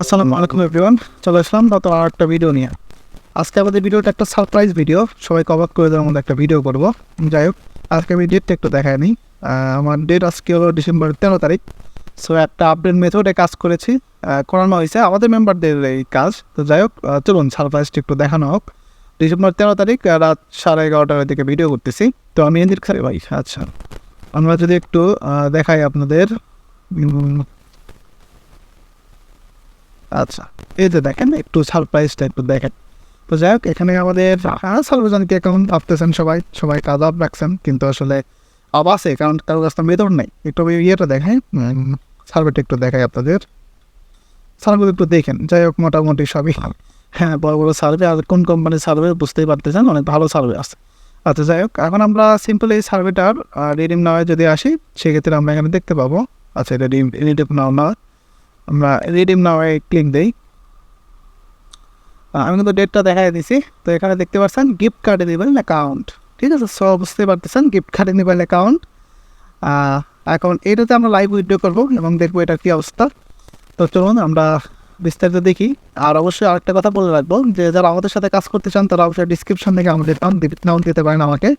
আসসালামু আলাইকুম এভরিওয়ান, চলে আসলাম নতুন আর একটা ভিডিও নিয়ে। আজকে আমাদের ভিডিওটা একটা সারপ্রাইজ ভিডিও, সবাইকে অবাক করে দেওয়ার মধ্যে একটা ভিডিও করব। যাই হোক, আজকে আমি ডেটটা একটু দেখাই নিই। আমার ডেট আজকে হলো ডিসেম্বর 13 তারিখ। সো একটা আপডেট মেথডে কাজ করেছি, করানো হয়েছে আমাদের মেম্বারদের এই কাজ। তো যাই হোক, চলুন সারপ্রাইজটা একটু দেখানো হোক। ডিসেম্বর 13 তারিখ রাত 11:30টার দিকে ভিডিও করতেছি। তো আমি এদিক খালি ভাই, আচ্ছা আমরা যদি একটু দেখাই আপনাদের। আচ্ছা, এই যে দেখেন, একটু সারপ্রাইজটা একটু দেখেন। তো যাই হোক, এখানে আমাদের সার্বজনকে এখন ভাবতেছেন সবাই কাজ আপ রাখছেন, কিন্তু আসলে আপ আছে, কারণ কারো কাছে মেথড নেই। একটু ইয়েটা দেখাই, সার্ভেটা একটু দেখাই আপনাদের। সার্ভে একটু দেখেন। যাই হোক, মোটামুটি সবই বড় বড় সার্ভে, আর কোন কোম্পানির সার্ভে বুঝতেই পারতেছেন, অনেক ভালো সার্ভে আছে। আচ্ছা, যাই হোক, এখন আমরা সিম্পল এই সার্ভেটার রিডিম নাওয়ে যদি আসি, সেক্ষেত্রে আমরা এখানে দেখতে পাবো। আচ্ছা, এটা রিডিম নাও না, আমরা রিডিম নাওয়ে ক্লিক দিই। আমি কিন্তু ডেটটা দেখাই দিছি। তো এখানে দেখতে পাচ্ছেন গিফট কার্ড এনেবল অ্যাকাউন্ট, ঠিক আছে। সব বুঝতে পারতেছেন, গিফট কার্ড এনেবল অ্যাকাউন্ট। এখন এটাতে আমরা লাইভ উইথড্র করবো এবং দেখবো এটা কী অবস্থা। তো চলুন আমরা বিস্তারিত দেখি। আর অবশ্যই আরেকটা কথা বলে রাখবো, যে যারা আমাদের সাথে কাজ করতে চান তারা অবশ্যই ডিসক্রিপশন থেকে আমাদের নাম দিতে পারেন আমাকে,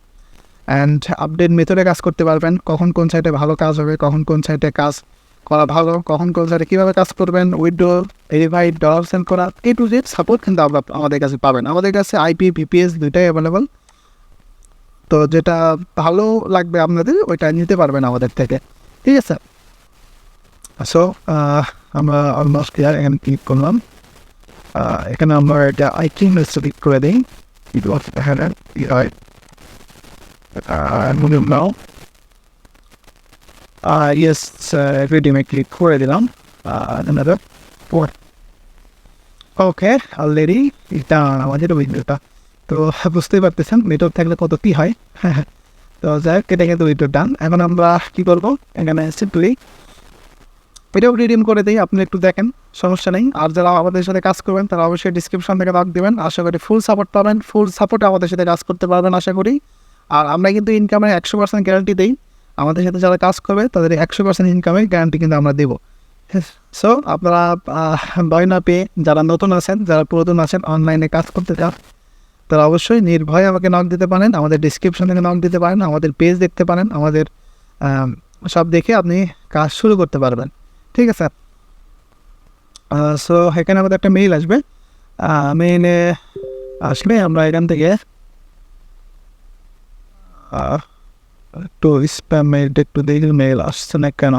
অ্যান্ড আপডেট মেথডে কাজ করতে পারবেন। কখন কোন সাইটে ভালো কাজ হবে, কখন কোন সাইটে কাজ করা ভালো, কখন কোন সাইটে কীভাবে কাজ করবেন, উইথড্র, ভেরিফাইড, ডলার সেন্ড করা, টু জেড সাপোর্ট কিন্তু আমরা আমাদের কাছে পাবেন। আমাদের কাছে আইপি ভিপিএস দুইটাই অ্যাভেলেবল। তো যেটা ভালো লাগবে আপনাদের, ওইটা নিতে পারবেন আমাদের থেকে, ঠিক আছে। সো আমরা অলমোস্ট ক্লিয়ার, এখানে ক্লিক করলাম। এখানে আমরা এটা আইটি ক্লিক করে দিই। নাও ইয়েস, রিডিমে ক্লিক করে দিলাম। ওকে, অলরেডি এটা আমাদের উইন্ডোটা। তো বুঝতেই পারতেছেন নেটওয়ার্ক থাকলে কত কী হয়। তো যাই হোক, এটা কিন্তু উইন্ডো ডান। এখন আমরা কী করবো, এখানে সিম্পলি এটাও রিডিম করে দিই। আপনি একটু দেখেন, সমস্যা নেই। আর যারা আমাদের সাথে কাজ করবেন তারা অবশ্যই ডিসক্রিপশন থেকে রাখ দেবেন। আশা করি ফুল সাপোর্ট পাবেন, ফুল সাপোর্টে আমাদের সাথে কাজ করতে পারবেন আশা করি। আর আমরা কিন্তু ইনকামের 100% গ্যারান্টি দিই। আমাদের সাথে যারা কাজ করবে তাদের 100% ইনকামের গ্যারান্টি কিন্তু আমরা দেবো। সো আপনারা ভয় না পেয়ে, যারা নতুন আছেন, যারা পুরাতন আছেন, অনলাইনে কাজ করতে চান, তারা অবশ্যই নির্ভয়ে আমাকে নক দিতে পারেন। আমাদের ডিসক্রিপশন থেকে নক দিতে পারেন, আমাদের পেজ দেখতে পারেন, আমাদের সব দেখে আপনি কাজ শুরু করতে পারবেন, ঠিক আছে। সো এখানে আমাদের একটা মেইল আসবে। মেইলে আসলে আমরা এখান থেকে একটু স্প্যাম মেইলটা একটু দেখি, মেইল আসছে না কেন।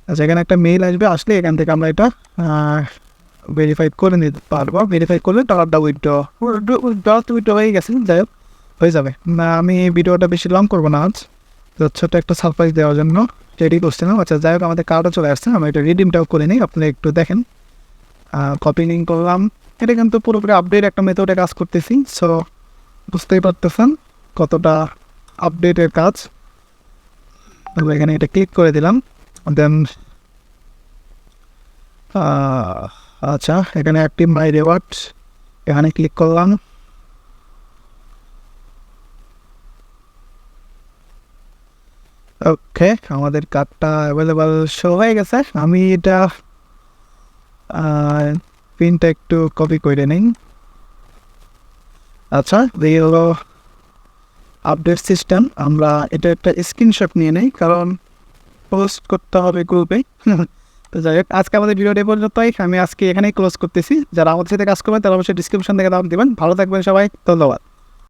আচ্ছা, এখানে একটা মেইল আসবে, আসলে এখান থেকে আমরা এটা ভেরিফাইড করে নিতে পারবো। ভেরিফাই করলে টাকাটা উইথড্র হয়ে গেছে। যাই হোক, হয়ে যাবে না। আমি ভিডিওটা বেশি লং করবো না আজ, তো ছোট্ট একটা সারপ্রাইজ দেওয়ার জন্য রেডি করছিলাম। আচ্ছা, যাই হোক, আমাদের কার্ডও চলে আসছে। আমি এটা রিডিমটাও করে নিই, আপনারা একটু দেখেন। কপি লিঙ্ক করলাম। এটা কিন্তু পুরোপুরি আপডেট একটা মেথডে কাজ করতেছি। সো বুঝতেই পারতেছেন কতটা আপডেটের কাজ। আমরা এখানে এটা ক্লিক করে দিলাম। দেন আচ্ছা, এখানে অ্যাক্টিভ মাই রিওয়ার্ড, এখানে ক্লিক করলাম। ওকে, আমাদের কার্ডটা অ্যাভেলেবল শো হয়ে গেছে। আমি এটা পিনটা একটু কপি করে নিই। আচ্ছা, এই হলো আপডেট সিস্টেম। আমরা এটা একটা স্ক্রিনশট নিয়ে নেই, কারণ পোস্ট করতে হবে গ্রুপে। তো যাই হোক, আজকে আমাদের ভিডিওটা পর্যন্তই। আমি আজকে এখানেই ক্লোজ করতেছি। যারা আমাদের সাথে কাজ করবেন তারা অবশ্যই ডিসক্রিপশন থেকে দাম দেবেন। ভালো থাকবেন সবাই, ধন্যবাদ।